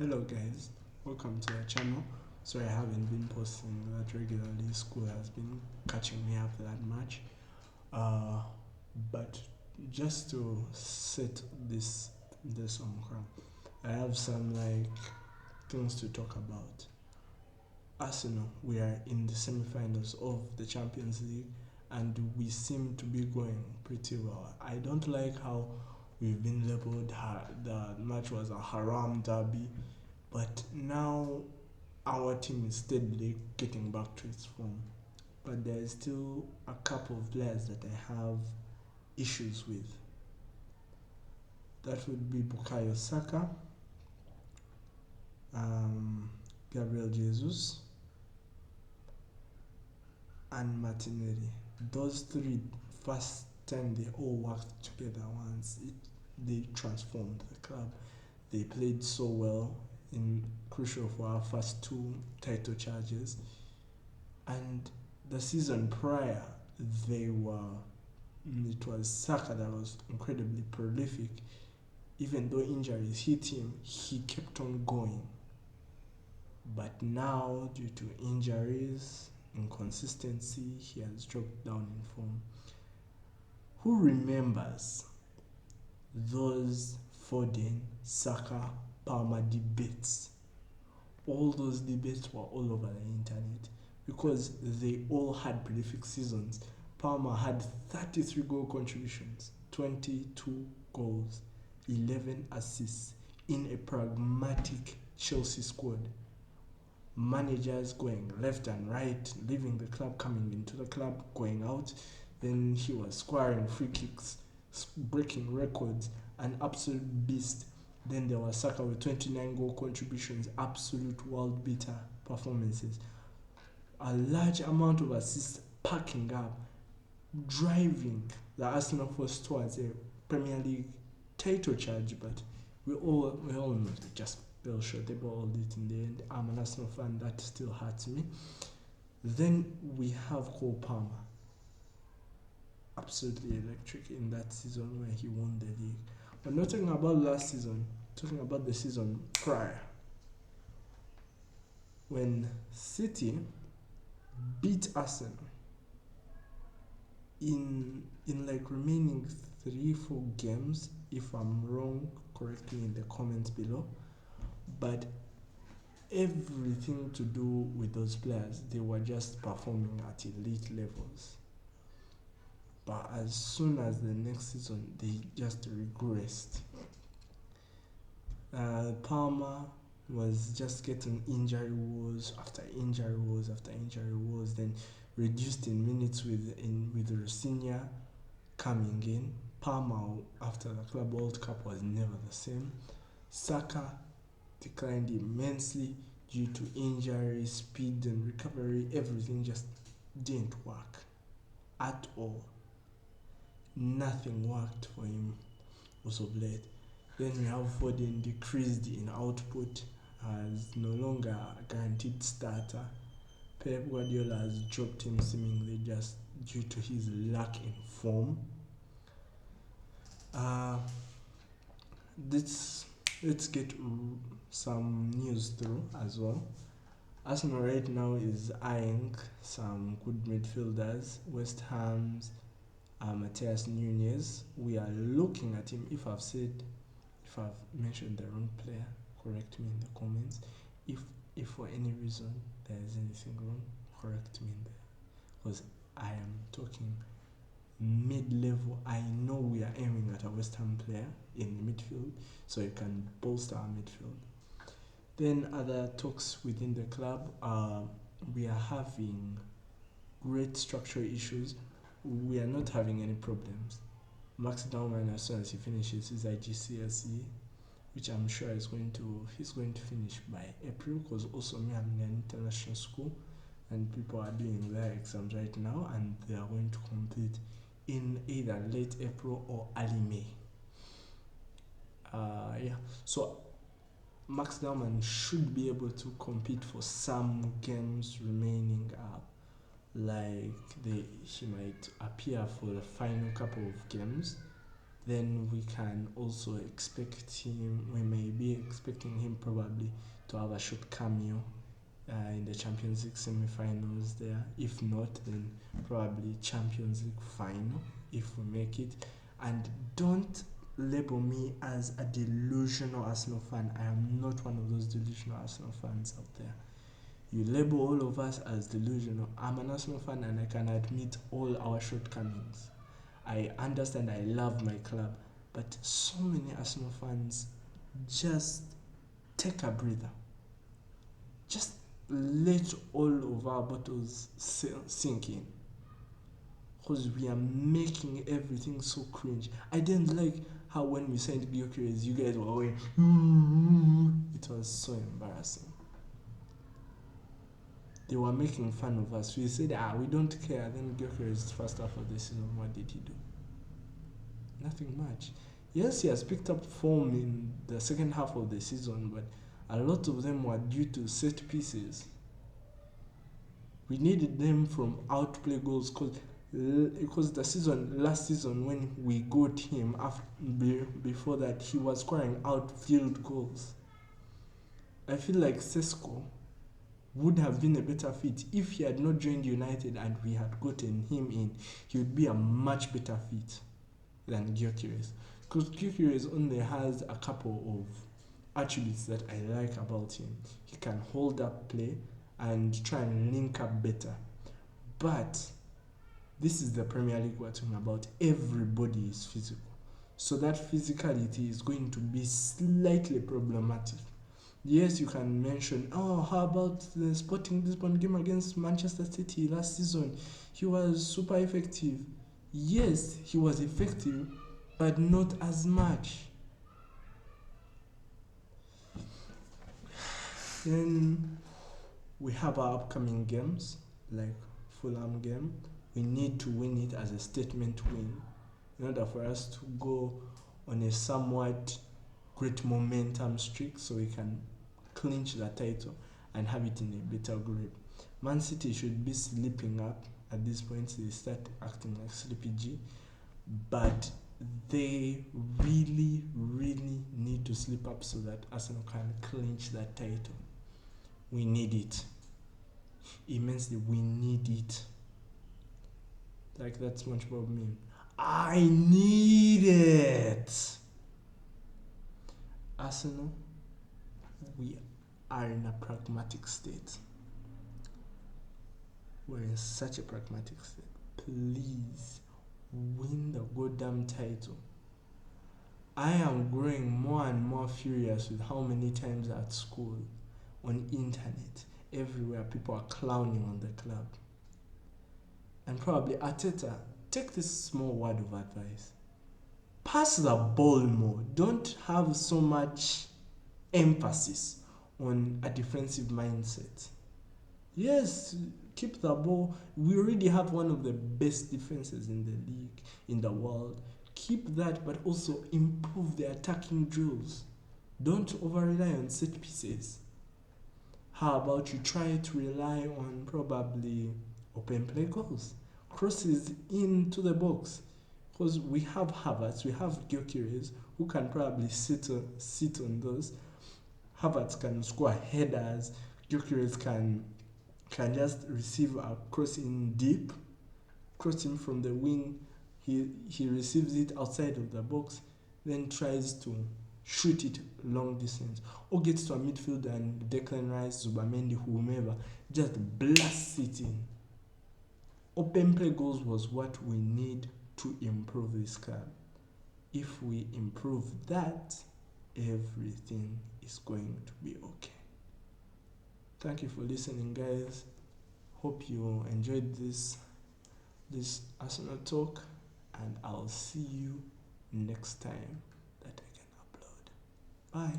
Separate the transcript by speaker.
Speaker 1: Hello guys, welcome to our channel. Sorry I haven't been posting that regularly. School has been catching me up that much. Uh, but just to set this on ground, I have some things to talk about. Arsenal, we are in the semi-finals of the Champions League, and we seem to be going pretty well. I don't like how we've been labeled. The match was a haram derby, but now our team is steadily getting back to its form. But there is still a couple of players that I have issues with. That would be Bukayo Saka, Gabriel Jesus, and Martinelli. Those three, first time they all worked together once, they transformed the club. They played so well in crucial for our first two title charges, and the season prior they were it was Saka that was incredibly prolific. Even though injuries hit him, he kept on going. But now, due to injuries, inconsistency, he has dropped down in form. Who remembers those Foden, Saka, Palmer debates? All those debates were all over the internet because they all had prolific seasons. Palmer had 33 goal contributions, 22 goals, 11 assists in a pragmatic Chelsea squad. Managers going left and right, leaving the club, coming into the club, going out. Then he was scoring free kicks, breaking records, an absolute beast. Then there was Saka with 29 goal contributions, absolute world beater performances. A large amount of assists packing up, driving the Arsenal force towards a Premier League title charge, but we all know they just fell short. They balled it in the end. I'm an Arsenal fan, that still hurts me. Then we have Cole Palmer, absolutely electric in that season when he won the league. We're not talking about last season, talking about the season prior, when City beat Arsenal in remaining 3-4 games. If I'm wrong, correct me in the comments below. But everything to do with those players, they were just performing at elite levels. But as soon as the next season, they just regressed. Palmer was just getting injury woes after injury woes after injury woes, then reduced in minutes with Rosinha coming in. Palmer, after the Club World Cup, was never the same. Saka declined immensely due to injury, speed and recovery. Everything just didn't work at all. Nothing worked for him as of late. Then we have Foden decreased in output, as no longer a guaranteed starter. Pep Guardiola has dropped him seemingly just due to his lack in form. Let's get some news through as well. Arsenal right now is eyeing some good midfielders. West Ham's Matheus Nunes. We are looking at him. If I've mentioned the wrong player, correct me in the comments. If for any reason there is anything wrong, correct me in there, because I am talking mid-level. I know we are aiming at a West Ham player in the midfield, so it can bolster our midfield. Then other talks within the club, we are having great structural issues. We are not having any problems. Max Daumann, as soon as he finishes his IGCSE, which I'm sure he's going to finish by April, because also me, I'm in an international school and people are doing their exams right now, and they are going to complete in either late April or early May. So Max Daumann should be able to compete for some games remaining up. He might appear for the final couple of games, then we can also expect him, we may be expecting him probably to have a short cameo in the Champions League semi-finals there. If not, then probably Champions League final if we make it. And don't label me as a delusional Arsenal fan. I am not one of those delusional Arsenal fans out there. You label all of us as delusional. I'm an Arsenal fan and I can admit all our shortcomings. I understand, I love my club, but so many Arsenal fans just take a breather. Just let all of our bottles sink in. Because we are making everything so cringe. I didn't like how when we signed Gyökeres, you guys were going, it was so embarrassing. They were making fun of us. We said, we don't care. Then Gyökeres, first half of the season, what did he do? Nothing much. Yes, he has picked up form in the second half of the season, but a lot of them were due to set pieces. We needed them from outplay goals because last season when we got him before that, he was scoring outfield goals. I feel like Sesko would have been a better fit if he had not joined United and we had gotten him in. He would be a much better fit than Gyökeres, because Gyökeres only has a couple of attributes that I like about him. He can hold up play and try and link up better, but this is the Premier League we're talking about. Everybody is physical, so that physicality is going to be slightly problematic. Yes, you can mention, how about the Sporting Lisbon game against Manchester City last season? He was super effective. Yes, he was effective, but not as much. Then we have our upcoming games, like Fulham game. We need to win it as a statement win in order for us to go on a somewhat great momentum streak so we can clinch the title and have it in a better grip. Man City should be sleeping up at this point. They start acting like Sleepy G, but they really need to sleep up so that Arsenal can clinch that title. We need it immensely. We need it. Like that SpongeBob meme. I need it. Arsenal, we are in a pragmatic state. We're in such a pragmatic state. Please win the goddamn title. I am growing more and more furious with how many times at school, on internet, everywhere people are clowning on the club. And probably Arteta, take this small word of advice. Pass the ball more. Don't have so much emphasis on a defensive mindset. Yes, keep the ball. We already have one of the best defenses in the league, in the world. Keep that, but also improve the attacking drills. Don't over-rely on set pieces. How about you try to rely on probably open play goals, crosses into the box? Because we have Havertz, we have Gyökeres, who can probably sit on those. Havertz can score headers. Gyökeres can just receive a cross in deep, cross him from the wing. He receives it outside of the box, then tries to shoot it long distance, or gets to a midfield and Declan Rice, Zubamendi, whomever, just blasts it in. Open play goals was what we need to improve this club. If we improve that, everything is going to be okay. Thank you for listening, guys. Hope you enjoyed this Arsenal talk, and I'll see you next time that I can upload. Bye.